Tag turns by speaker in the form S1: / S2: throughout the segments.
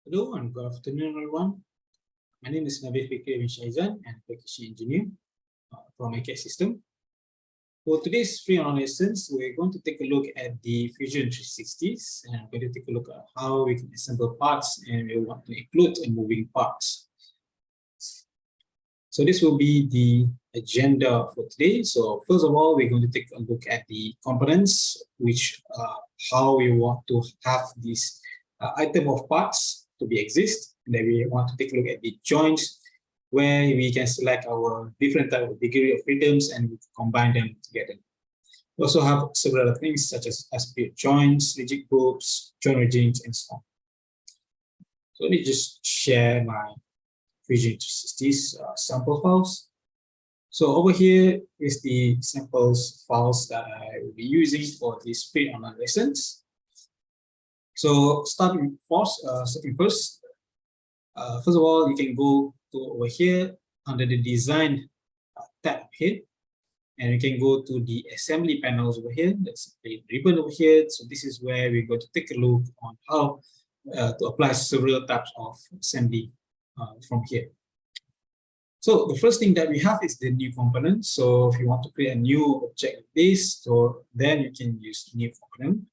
S1: Hello and good afternoon, everyone. My name is Nabil Fikri Shaizan, and application engineer from ICAT System. For today's free online lessons, we're going to take a look at the Fusion 360s, and we're going to take a look at how we can assemble parts, and we want to include moving parts. So this will be the agenda for today. So first of all, we're going to take a look at the components, which how we want to have this item of parts to be exist. And then we want to take a look at the joints, where we can select our different type of degree of freedoms and we combine them together. We also have several other things such as aspect joints, rigid groups, joint regimes, and so on. So let me just share my Fusion 360s sample files. So over here is the samples files that I will be using for these free online lessons. So starting first, first of all, you can go to over here under the design tab here, and you can go to the assembly panels over here. That's the ribbon over here. So this is where we're going to take a look on how to apply several types of assembly from here. So the first thing that we have is the new component. So if you want to create a new object like this, so then you can use new component.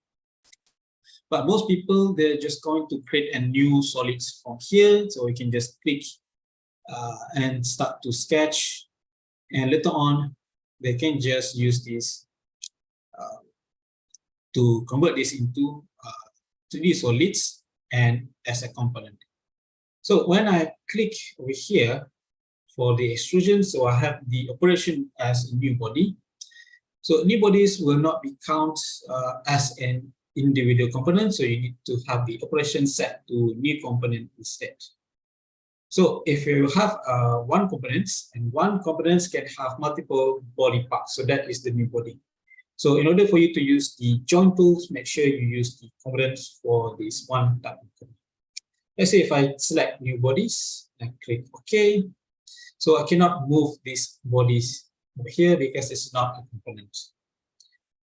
S1: But most people, they're just going to create a new solids from here. So you can just click and start to sketch. And later on, they can just use this to convert this into 3D solids and as a component. So when I click over here for the extrusion, so I have the operation as a new body. So new bodies will not be counted as an individual component, so you need to have the operation set to new component instead. So if you have one component, and one component can have multiple body parts, so that is the new body. So in order for you to use the join tools, make sure you use the components for this one type of component. Let's say if I select new bodies and click OK, so I cannot move these bodies over here because it's not a component.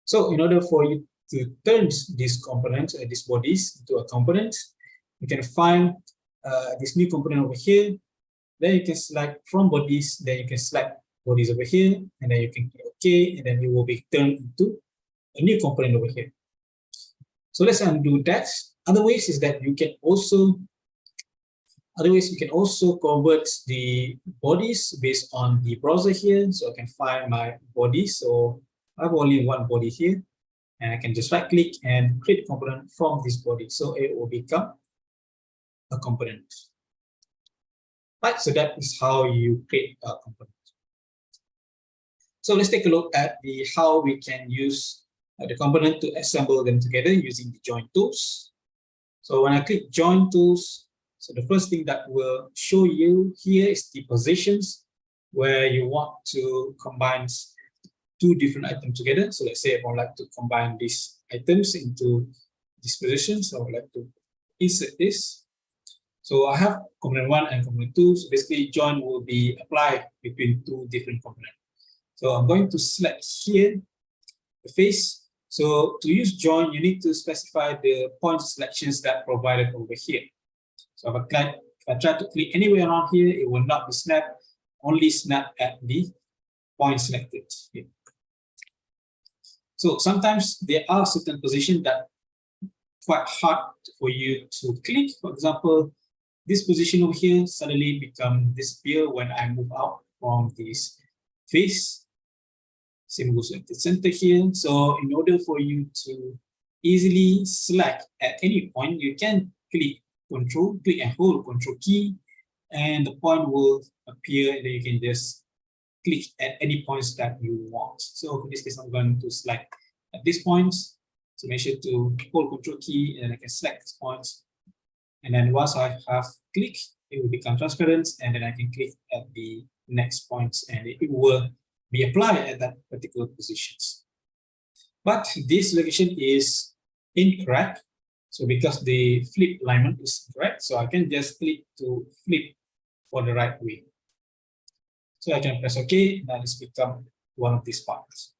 S1: So in order for you to turn these components, these bodies into a component, you can find this new component over here. Then you can select from bodies, then you can select bodies over here, and then you can click OK, and then it will be turned into a new component over here. So let's undo that. Other ways is that you can also convert the bodies based on the browser here. So I can find my body. So I have only one body here, and I can just right click and create a component from this body. So it will become a component. Right, so that is how you create a component. So let's take a look at how we can use the component to assemble them together using the join tools. So when I click join tools, so the first thing that will show you here is the positions where you want to combine two different items together. So let's say I would like to combine these items into this position. So I would like to insert this. So I have component 1 and component 2. So basically join will be applied between two different components. So I'm going to select here the face. So to use join, you need to specify the point selections that provided over here. So if I try to click anywhere around here, it will not be snapped, only snap at the point selected here. So sometimes there are certain positions that quite hard for you to click. For example, this position over here suddenly disappear when I move out from this face. Same goes at the center here. So in order for you to easily select at any point, you can click and hold Control key, and the point will appear, and then you can just click at any points that you want. So in this case, I'm going to select at this point. So make sure to hold Control key, and I can select these points. And then once I have clicked, it will become transparent, and then I can click at the next points, and it will be applied at that particular positions. But this location is incorrect. So because the flip alignment is correct, so I can just click to flip for the right way. So I can press OK, and that has become one of these parts.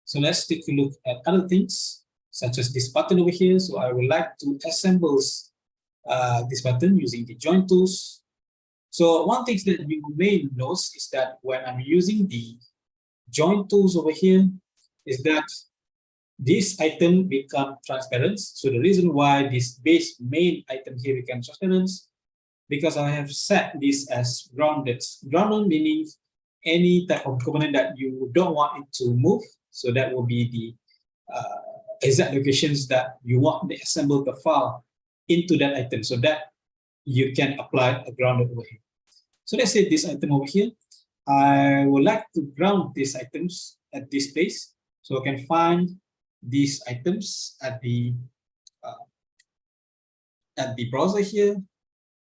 S1: So let's take a look at other things. such as this button over here. So I would like to assemble this button using the join tools. So one thing that you may notice is that when I'm using the join tools over here, is that this item become transparent. So the reason why this base main item here becomes transparent, because I have set this as grounded. Grounded meaning any type of component that you don't want it to move. So that will be the exact locations that you want the assembled the file into that item, so that you can apply a grounded over here. So let's say this item over here, I would like to ground these items at this place. So I can find these items at the browser here,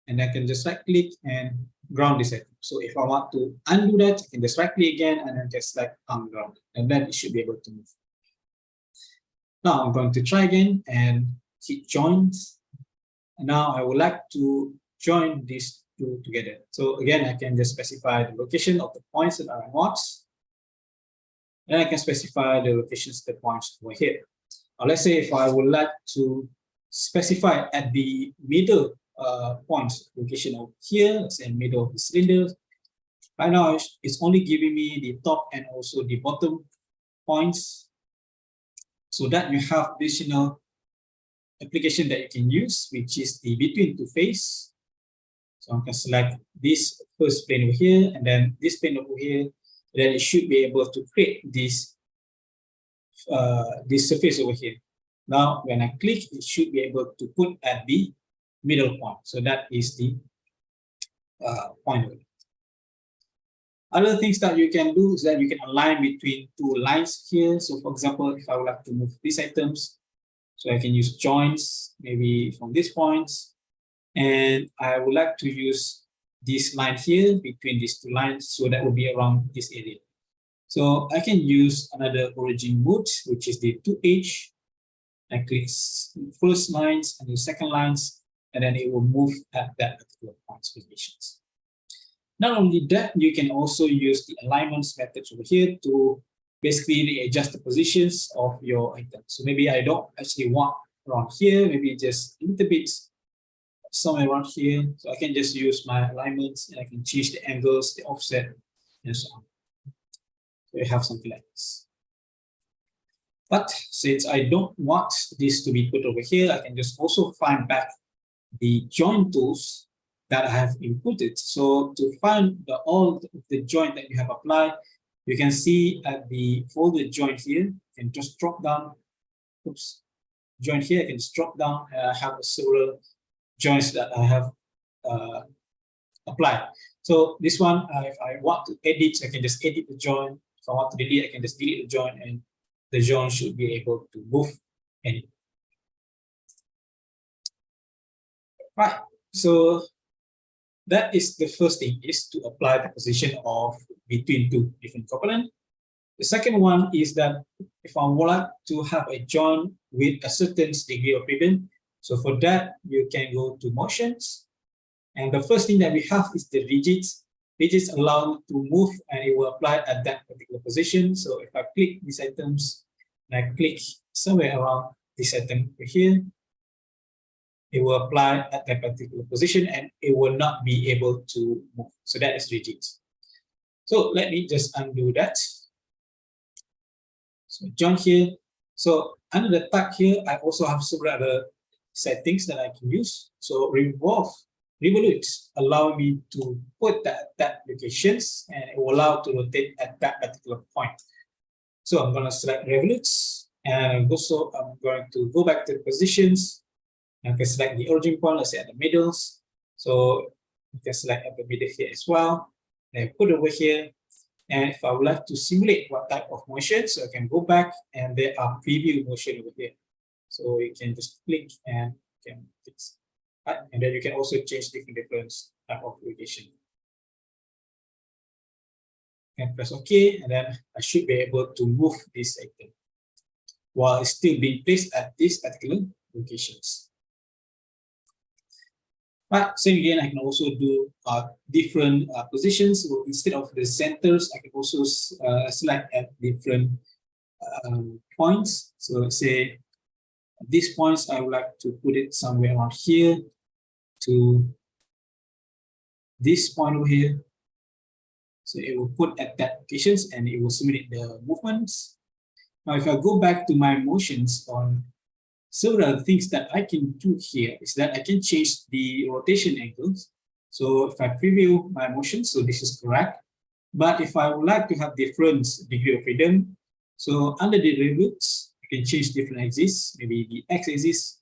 S1: and I can just right click and ground this item. So if I want to undo that, I can just right click again and then just select unground, and then it should be able to move. Now I'm going to try again and hit joins. And now I would like to join these two together. So again, I can just specify the location of the points that I want. And I can specify the locations of the points over here. Now let's say if I would like to specify at the middle points location over here, let's say middle of the cylinder. Right now it's only giving me the top and also the bottom points, so that you have additional application that you can use, which is the between two face. So I can select this first plane over here and then this plane over here. Then it should be able to create this this surface over here. Now when I click, it should be able to put at the middle point. So that is the point. Other things that you can do is that you can align between two lines here. So for example, if I would like to move these items, so I can use joins maybe from these points, and I would like to use this line here between these two lines, so that will be around this area. So I can use another origin mode, which is the 2H. I click first lines and the second lines, and then it will move at that particular point positions. Not only that, you can also use the alignments methods over here to basically readjust the positions of your items. So maybe I don't actually want around here, maybe just a little bit somewhere around here. So I can just use my alignments and I can change the angles, the offset, and so on. So you have something like this. But since I don't want this to be put over here, I can just also find back the join tools that I have inputted. So to find all the joint that you have applied, you can see at the folder joint here, you can just drop down, joint here, I can just drop down, and I have several joints that I have applied. So this one, if I want to edit, I can just edit the joint. If I want to delete, I can just delete the joint, and the joint should be able to move anywhere. Right, so that is the first thing, is to apply the position of between two different components. The second one is that if I want to have a joint with a certain degree of freedom, so for that you can go to motions, and the first thing that we have is the rigits. Rigits allow to move and it will apply at that particular position. So if I click these items and I click somewhere around this item over here, it will apply at that particular position and it will not be able to move. So that is rigid. So let me just undo that. So join here. So under the tag here, I also have several other settings that I can use. So revolute allow me to put that locations, and it will allow to rotate at that particular point. So I'm going to select revolutes, and also I'm going to go back to the positions. I can select the origin point, let's say at the middles. So you can select at the middle here as well. Then put over here. And if I would like to simulate what type of motion, so I can go back and there are preview motion over here. So you can just click and you can fix. Right? And then you can also change different type of location. And press OK, and then I should be able to move this item while it's still being placed at these particular locations. Right, same again, I can also do different positions. So instead of the centers, I can also select at different points. So let's say At these points, I would like to put it somewhere around here to this point over here. So it will put at that locations and it will simulate the movements. Now, if I go back to my motions on several things that I can do here is that I can change the rotation angles. So if I preview my motion, so this is correct. But if I would like to have different degree of freedom, so under the derivatives, I can change different axes, maybe the x-axis.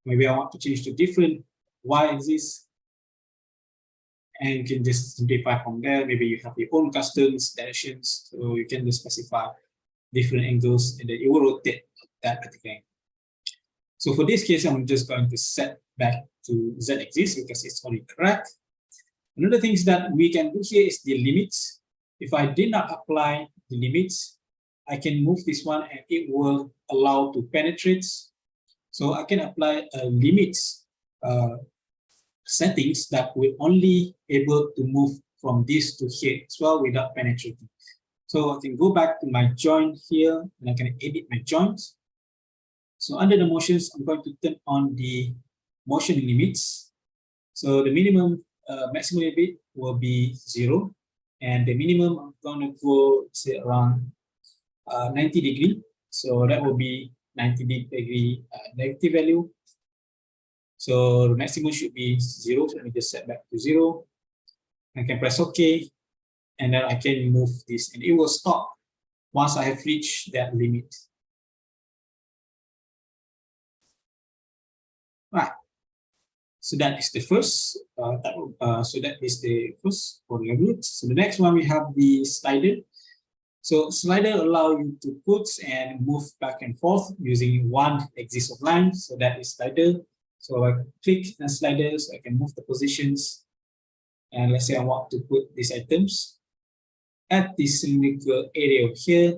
S1: Maybe I want to change to different y-axis. And you can just simplify from there. Maybe you have your own custom directions, so you can just specify different angles and then it will rotate that particular angle. So for this case, I'm just going to set back to z-axis because it's already correct. Another thing that we can do here is the limits. If I did not apply the limits, I can move this one and it will allow to penetrate. So I can apply a limits settings that will only able to move from this to here as well without penetrating. So I can go back to my joint here and I can edit my joints. So under the motions, I'm going to turn on the motion limits. So the minimum maximum limit will be 0. And the minimum, I'm going to go say around 90 degree. So that will be 90 degree negative value. So the maximum should be 0. So let me just set back to 0. I can press OK. And then I can move this and it will stop once I have reached that limit. Right. So that is the first. So that is the first for the roots. So the next one we have the slider. So slider allow you to put and move back and forth using one axis of line. So that is slider. So I click the slider so I can move the positions. And let's say I want to put these items at this cylindrical area over here.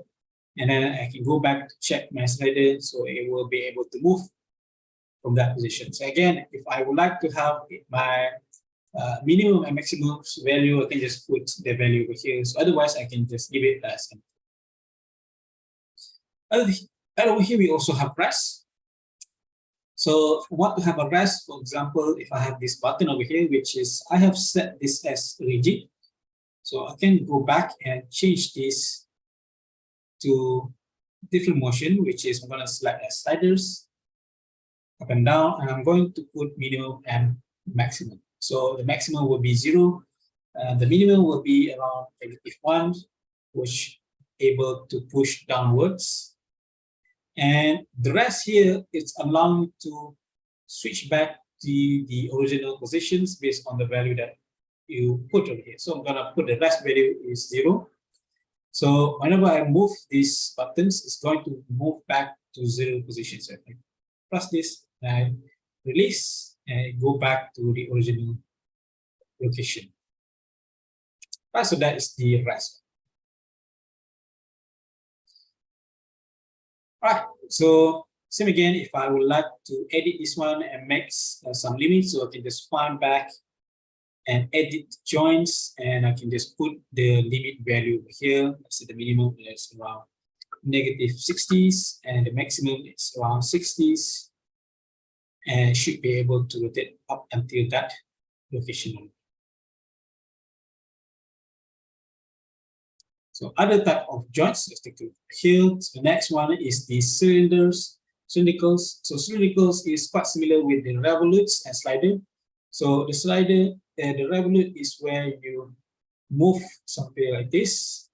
S1: And then I can go back to check my slider so it will be able to move from that position. So again, if I would like to have my minimum and maximum value, I can just put the value over here. So otherwise, I can just give it as over here, we also have rest. So if I want to have a rest, for example, if I have this button over here, which is, I have set this as rigid. So I can go back and change this to different motion, which is I'm going to select as sliders, up and down, and I'm going to put minimum and maximum. So the maximum will be 0, the minimum will be around -1, which able to push downwards. And the rest here is allowing to switch back to the original positions based on the value that you put over here. So I'm gonna put the rest value is 0. So whenever I move these buttons, it's going to move back to 0 position. So I press this, and I release, and go back to the original location. Right, so that is the rest. All right, so same again, if I would like to edit this one and make some limits, so I can just find back and edit joints, and I can just put the limit value here. Let's say the minimum is around -60s and the maximum is around 60s, and should be able to rotate up until that location. So other type of joints, let's take a look here. So the next one is the cylindricals. So cylindricals is quite similar with the revolutes and slider. So the slider, the revolute is where you move something like this,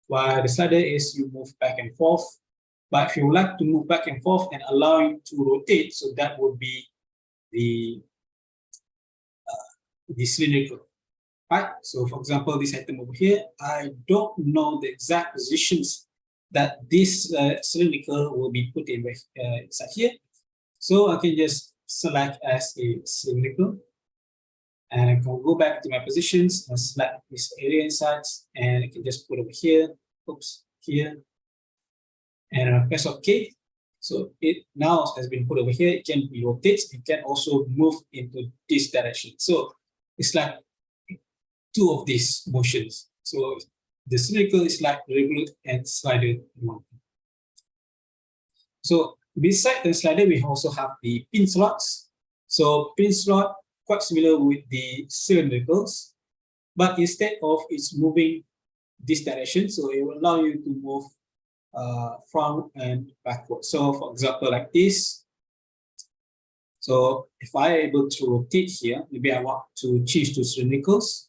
S1: while the slider is you move back and forth. But if you would like to move back and forth and allowing to rotate, so that would be the cylindrical. Right. So for example, this item over here, I don't know the exact positions that this cylindrical will be put in inside here. So I can just select as a cylindrical, and I can go back to my positions and select this area inside, and I can just put over here, oops, here, and I press OK. So it now has been put over here. It can be rotated. It can also move into this direction. So it's like two of these motions. So the cylindrical is like revolute and slider. So Beside the slider, we also have the pin slots. So pin slot, quite similar with the cylindricals, but instead of it's moving this direction, so it will allow you to move front and backward. So for example, like this. So if I am able to rotate here, maybe I want to change to cylindricals.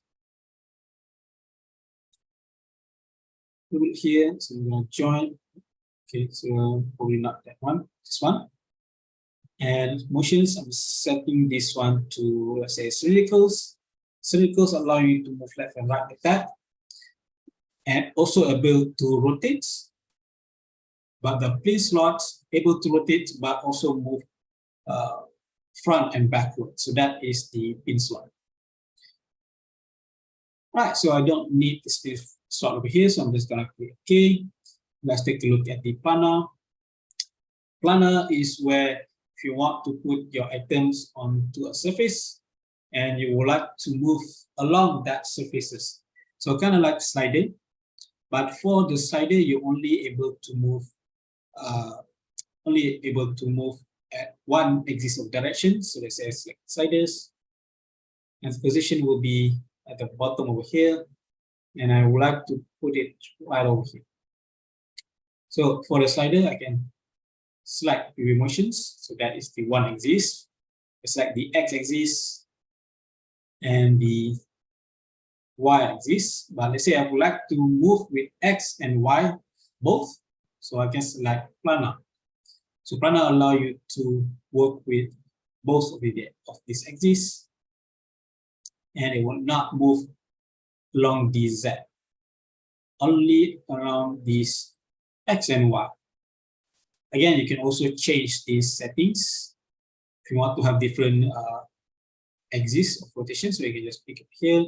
S1: Put it here, so I'm going to join. Okay, so probably not that one, this one. And motions, I'm setting this one to, let's say, cylindricals. Cylindricals allow you to move left and right like that. And also able to rotate. But the pin slots able to rotate, but also move front and backward. So that is the pin slot. Right, so I don't need this pin slot over here, so I'm just gonna click OK. Let's take a look at the planar. Planar is where if you want to put your items onto a surface and you would like to move along that surfaces. So kind of like slider, but for the slider, you're only able to move at one axis of direction. So let's say select sliders, and the position will be at the bottom over here, and I would like to put it right over here. So for the slider, I can select preview motions. So that is the one axis. I select the x-axis and the y-axis. But let's say I would like to move with x and y both. So I can select planar. So planar allow you to work with both of this axis, and it will not move along the z, only around these x and y. Again, you can also change these settings if you want to have different axis of rotation. So you can just pick up here.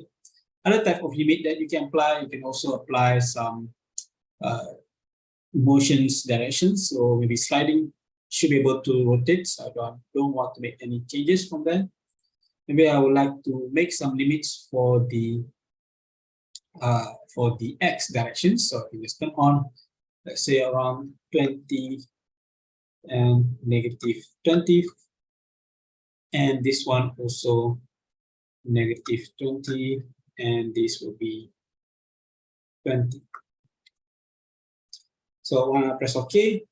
S1: Other type of limit that you can apply, you can also apply some motions directions. So maybe sliding should be able to rotate. So I don't want to make any changes from there. Maybe I would like to make some limits for the x direction. So you just turn on, let's say around 20 and -20, and this one also -20, and this will be 20. So when I press OK,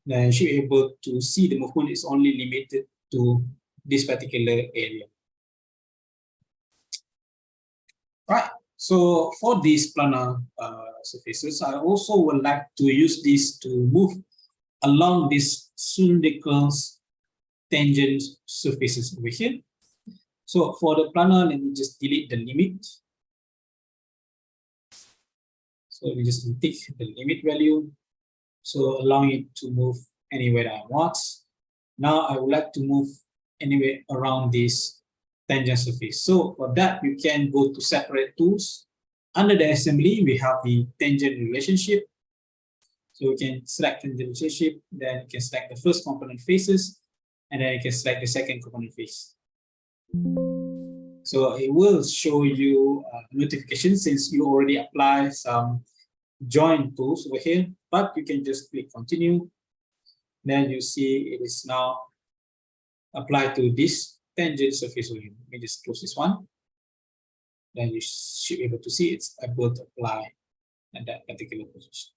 S1: then you should be able to see the movement is only limited to this particular area. Right. So for these planar surfaces, I also would like to use this to move along these cylindrical tangent surfaces over here. So for the planar, let me just delete the limit. So we just take the limit value, so allowing it to move anywhere I want. Now I would like to move anywhere around this tangent surface. So for that, you can go to separate tools. Under the assembly, we have the tangent relationship. So you can select tangent relationship, then you can select the first component faces, and then you can select the second component face. So it will show you a notification since you already apply some join tools over here, but you can just click continue. Then you see it is now applied to this tangent surface. Let me just close this one. Then you should be able to see it's able to apply at that particular position.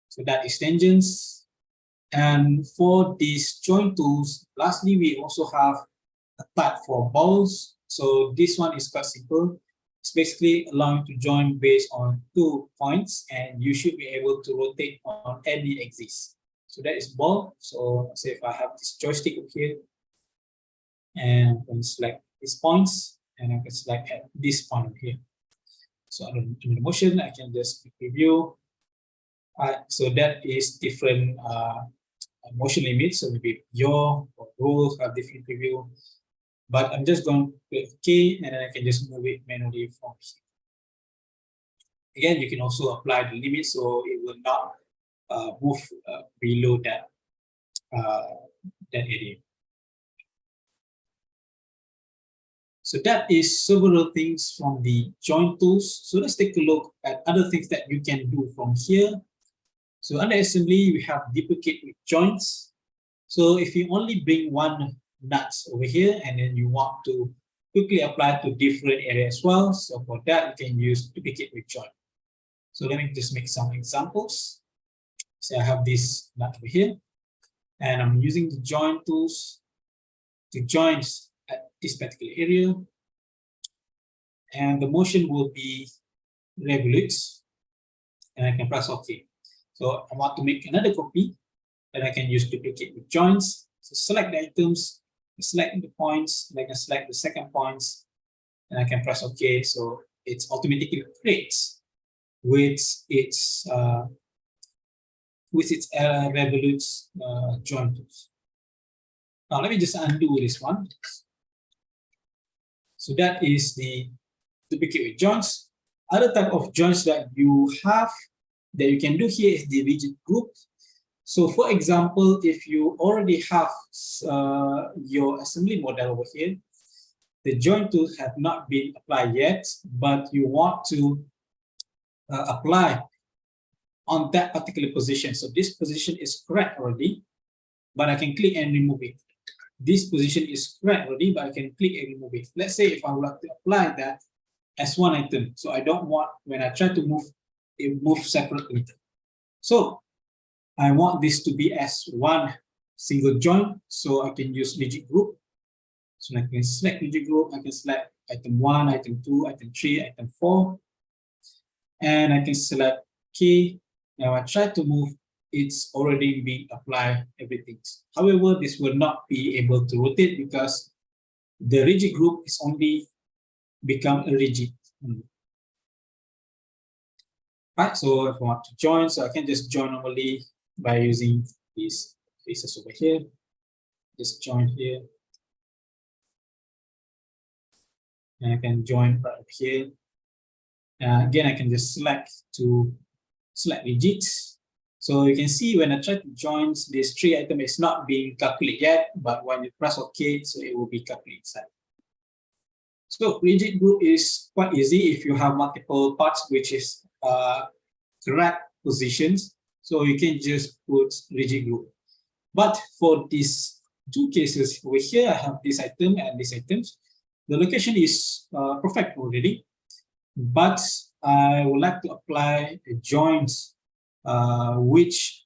S1: So that is tangents. And for these join tools, lastly, we also have a type for balls. So this one is quite simple. It's basically allowing to join based on 2 points, and you should be able to rotate on any axis. So that is ball. So let's say if I have this joystick up here, and I can select these points, and I can select at this point up here. So in the motion, I can just click preview. So that is different motion limits. So maybe your or rules have different preview. But I'm just going to click OK, and then I can just move it manually from here. Again, you can also apply the limit, so it will not move below that area. So that is several things from the join tools. So let's take a look at other things that you can do from here. So under assembly, we have duplicate with joints. So if you only bring one nut over here and then you want to quickly apply to different areas as well. So for that, you can use duplicate with joint. So let me just make some examples. So I have this nut over here and I'm using the join tools to join at this particular area. And the motion will be revolutes and I can press OK. So I want to make another copy and I can use duplicate with joints. So select the items, select the points, and I can select the second points, and I can press OK. So it's automatically creates with its revolutes join tools. Now let me just undo this one. So that is the duplicate with joints. Other type of joints that you have that you can do here is the rigid group. So for example, if you already have your assembly model over here, the joint tools have not been applied yet, but you want to apply on that particular position. So this position is correct already, but I can click and remove it. This position is correct already, but I can click and remove it. Let's say if I would like to apply that as one item. So I don't want, when I try to move, it moves separately. So I want this to be as one single joint, so I can use rigid group. So I can select rigid group, I can select item 1, item 2, item 3, item 4, and I can select K. Now I try to move, it's already being applied everything. However, this will not be able to rotate because the rigid group is only become a rigid. Right, so if I want to join, so I can just join normally by using these faces over here. Just join here. And I can join right up here. Again, I can just select to select rigid. So you can see when I try to join this 3 item, it's not being calculated yet, but when you press OK, so it will be calculated inside. So rigid group is quite easy if you have multiple parts, which is correct positions. So you can just put rigid group. But for these 2 cases over here, I have this item and this item. The location is perfect already, but I would like to apply a joint which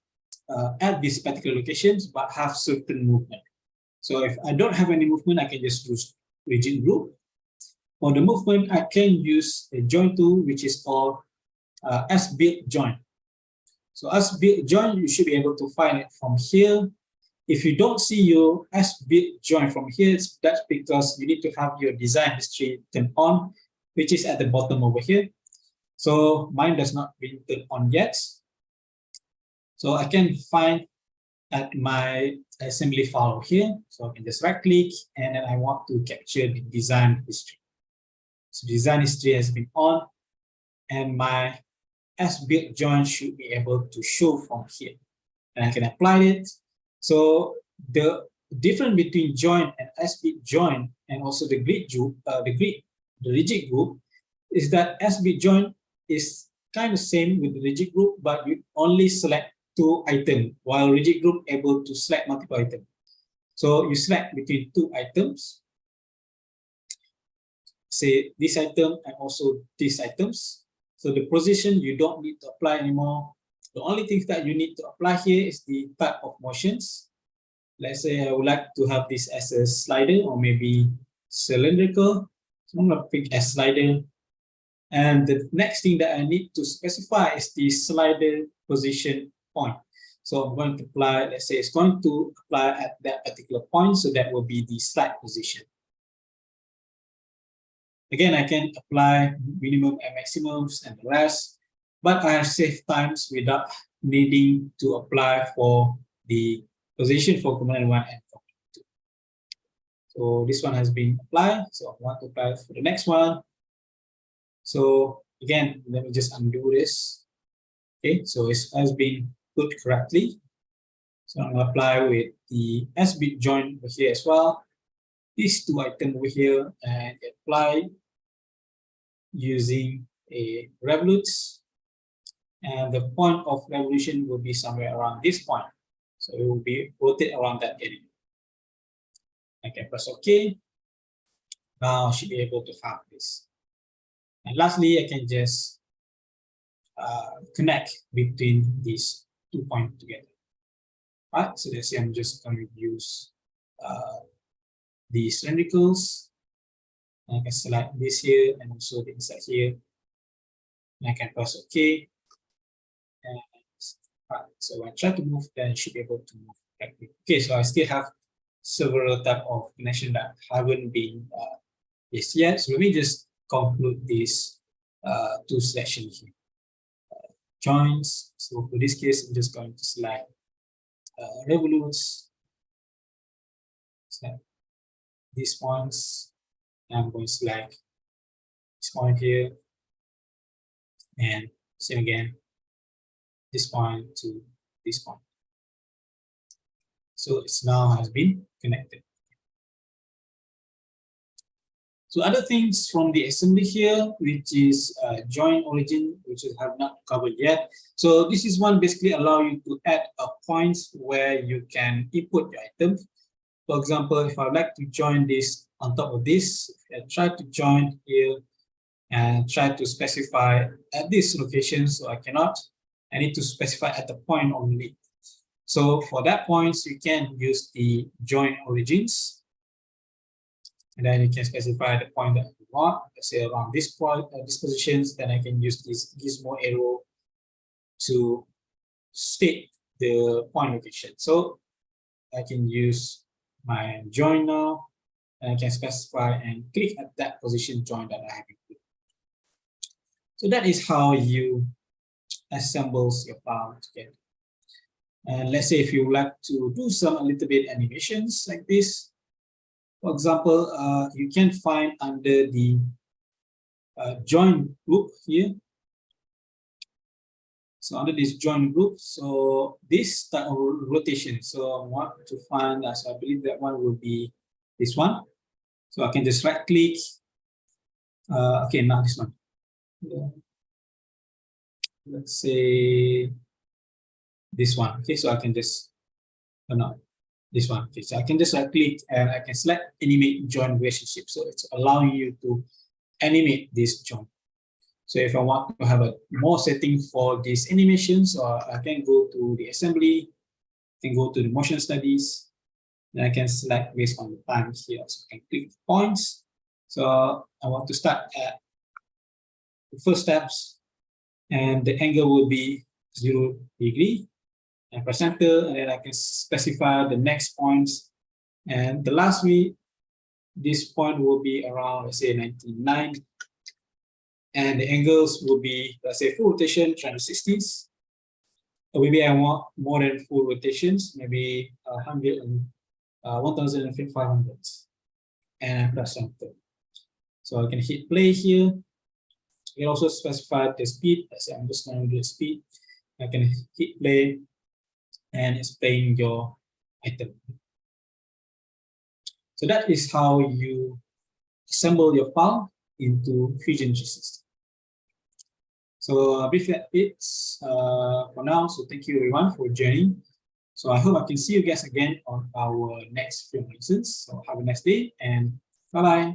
S1: at these particular locations but have certain movement. So if I don't have any movement, I can just use rigid group. For the movement, I can use a joint tool which is called as-built joint. So as-built joint, you should be able to find it from here. If you don't see your as-built joint from here, that's because you need to have your design history turned on, which is at the bottom over here. So mine does not been turned on yet. So I can find at my assembly file here. So I can just right click and then I want to capture the design history. So design history has been on and my as-built joint should be able to show from here. And I can apply it. So the difference between joint and as-built joint and also the rigid group is that as-built joint is kind of same with the rigid group, but you only select 2 items, while rigid group able to select multiple items. So you select between 2 items, say this item and also these items. So the position you don't need to apply anymore. The only thing that you need to apply here is the type of motions. Let's say I would like to have this as a slider or maybe cylindrical. So I'm going to pick a slider. And the next thing that I need to specify is the slider position point. So I'm going to apply, let's say it's going to apply at that particular point. So that will be the slide position. Again, I can apply minimum and maximums and the rest, but I have saved times without needing to apply for the position for component 1 and component 2. So this one has been applied. So I want to apply for the next one. So again, let me just undo this. Okay, so it has been put correctly. So I'm going to apply with the as-built joint over here as well. these two items over here and apply using a revolute, and the point of revolution will be somewhere around this point. So it will be rotate around that area. I can press OK. Now I should be able to have this. And lastly, I can just connect between these 2 points together. Right, so let's say I'm just going to use these cylindricals. I can select this here and also the inside here. And I can press OK. And right, so when I try to move, then I should be able to move correctly. Okay, so I still have several type of connection that haven't been used yet. So let me just conclude this two selection here. Joins. So for this case, I'm just going to select revolutes. Select these points. And I'm going to select this point here. And same again, this point to this point. So it's now has been connected. So other things from the assembly here, which is join origin, which I have not covered yet. So this is one basically allow you to add a points where you can input your item. For example, if I would like to join this on top of this, I try to join here and try to specify at this location, so I cannot. I need to specify at the point only. So for that points, you can use the join origins. And then you can specify the point that you want. Let's say around this point, these positions, then I can use this gizmo arrow to state the point location. So I can use my join now, and I can specify and click at that position join that I have included. So that is how you assemble your file together. And let's say if you would like to do a little bit animations like this, for example, you can find under the join group here. So under this join group, so this type of rotation. So I want to find, so I believe that one will be this one. So I can just right click. Okay, not this one. Let's say this one. Okay, so I can just, no, this one. Okay, so I can just right click and I can select animate join relationship. So it's allowing you to animate this join. So if I want to have a more setting for these animations, I can go to the assembly, I can go to the motion studies, and I can select based on the time here. So I can click points. So I want to start at the first steps, and the angle will be 0 degree. And press enter, and then I can specify the next points. And the last week, this point will be around, let's say 99. And the angles will be, let's say, full rotation, 360s. Or maybe I want more than full rotations, maybe 100 and 1,500. And I press enter. So I can hit play here. You can also specify the speed. Let's say I'm just going to do the speed. I can hit play and it's playing your item. So that is how you assemble your file into Fusion 360. So I believe that it's for now. So thank you everyone for joining. So I hope I can see you guys again on our next film lessons. So have a nice day and bye-bye.